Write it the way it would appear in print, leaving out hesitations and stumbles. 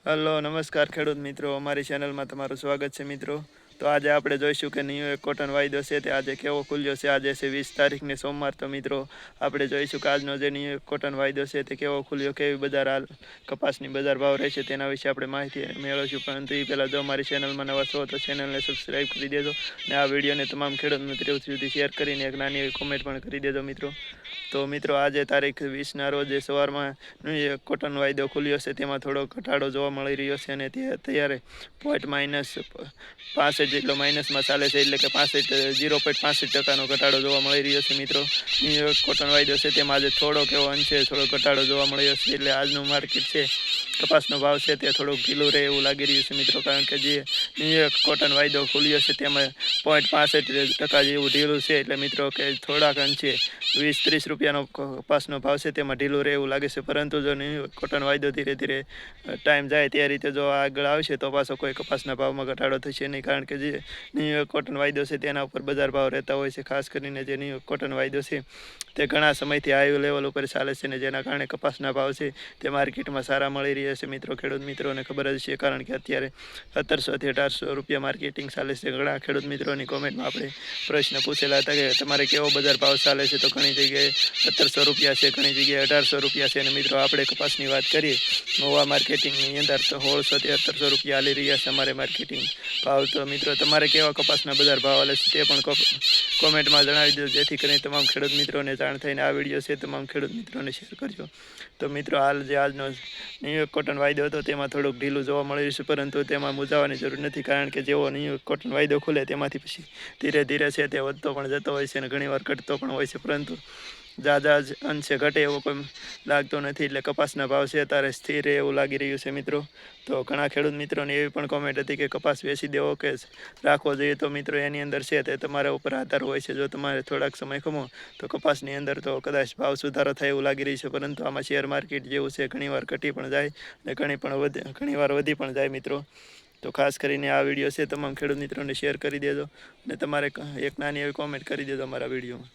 Hello નમસ્કાર ખેડૂત મિત્રો, અમારી ચેનલમાં તમારું સ્વાગત છે મિત્રો. તો આજે આપણે જોઈશું કે ન્યૂયોર્ક કોટન વાયદો છે તે આજે કેવો ખુલ્યો છે. આજે છે 20 તારીખને સોમવાર. તો મિત્રો આપણે જોઈશું કે આજનો જે ન્યૂયોર્ક કોટન વાયદો છે તે કેવો ખુલ્યો, કેવી બજાર હાલ કપાસની બજાર ભાવ રહેશે તેના વિશે આપણે માહિતી મેળવીશું. પરંતુ એ પહેલાં જો અમારી ચેનલમાં નવા છો તો ચેનલને સબસ્ક્રાઈબ કરી દેજો અને આ વિડીયોને તમામ ખેડૂત મિત્રો સુધી શેર કરીને એક નાની એવી કોમેન્ટ પણ કરી દેજો મિત્રો. તો મિત્રો આજે તારીખ 20ના રોજ સવારમાં ન્યૂયોર્ક કોટન વાયદો ખુલ્યો છે તેમાં થોડો ઘટાડો જોવા મળી રહ્યો છે અને તે અત્યારે -65 જેટલો માઇનસમાં ચાલે છે, એટલે કે 0.65% ઘટાડો જોવા મળી રહ્યો છે મિત્રો. ન્યૂયોર્ક કોટન વાયદો છે તેમાં આજે થોડોક એવો અંશે થોડો ઘટાડો જોવા મળ્યો છે, એટલે આજનું માર્કેટ છે કપાસનો ભાવ છે તે થોડુંક ઢીલું રહે એવું લાગી રહ્યું છે મિત્રો. કારણ કે જે ન્યૂયોર્ક કોટન વાયદો ખુલ્યો છે તેમાં 0.65% જેવું ઢીલું છે, એટલે મિત્રો કે થોડાક અંશે 20-30 રૂપિયાનો કપાસનો ભાવ છે તેમાં ઢીલું રહે એવું લાગે છે. પરંતુ જો ન્યૂયોર્ક કોટન વાયદો ધીરે ધીરે ટાઈમ જાય તે રીતે જો આગળ આવશે તો પાછો કોઈ કપાસના ભાવમાં ઘટાડો થશે નહીં. કારણ કે જે ન્યૂયોર્ક કોટન વાયદો છે તેના ઉપર બજાર ભાવ રહેતા હોય છે. ખાસ કરીને જે ન્યૂયોર્ક કોટન વાયદો છે તે ઘણા સમયથી હાઈ લેવલ ઉપર ચાલે છે ને જેના કારણે કપાસના ભાવ છે તે માર્કેટમાં સારા મળી રહ્યા છે મિત્રો. ખેડૂત મિત્રોને ખબર જ છે, કારણ કે અત્યારે 1700 થી 1800 રૂપિયા માર્કેટિંગ ચાલે છે. ઘણા ખેડૂત મિત્રોની કોમેન્ટમાં આપણે પ્રશ્ન પૂછેલા હતા કે તમારે કેવો બજાર ભાવ ચાલે છે, તો ઘણી જગ્યાએ 1700 રૂપિયા છે, ઘણી જગ્યાએ 1800 રૂપિયા છે. અને મિત્રો આપણે કપાસની વાત કરીએ નવા માર્કેટિંગની અંદર તો 1600 થી 1700 રૂપિયા હાલી રહ્યા છે અમારે માર્કેટિંગ ભાવ. તો મિત્રો તમારે કેવા કપાસના બજાર ભાવ હાલે છે તે પણ કોમેન્ટમાં જણાવી દો, જેથી કરીને તમામ ખેડૂત મિત્રોને જાણ થઈને આ વિડીયો છે તમામ ખેડૂત મિત્રોને શેર કરજો. તો મિત્રો હાલ જે આજનો ન્યૂયોર્ક કોટન વાયદો હતો તેમાં થોડુંક ઢીલું જોવા મળી રહ્યું છે, પરંતુ તેમાં મૂંઝાવાની જરૂર નથી. કારણ કે જેવો ન્યૂયોર્ક કોટન વાયદો ખુલે તેમાંથી પછી ધીરે ધીરે છે તે વધતો પણ જતો હોય છે અને ઘણીવાર ઘટતો પણ હોય છે, પરંતુ ઝાઝા અંશે ઘટે એવો કોઈ લાગતો નથી. એટલે કપાસના ભાવ છે અત્યારે સ્થિર એવું લાગી રહ્યું છે મિત્રો. તો ઘણા ખેડૂત મિત્રોની એવી પણ કોમેન્ટ હતી કે કપાસ વેચી દેવો કે રાખવો જોઈએ. તો મિત્રો એની અંદર છે તે તમારા ઉપર આધાર હોય છે. જો તમારે થોડાક સમય ખમો તો કપાસની અંદર તો કદાચ ભાવ સુધારો થાય એવું લાગી રહ્યું છે, પરંતુ આમાં શેર માર્કેટ જેવું છે, ઘણીવાર ઘટી પણ જાય અને ઘણીવાર વધી પણ જાય મિત્રો. તો ખાસ કરીને આ વિડીયો છે તમામ ખેડૂત મિત્રોને શેર કરી દેજો અને તમારે એક નાની એવી કોમેન્ટ કરી દેજો અમારા વિડીયોમાં.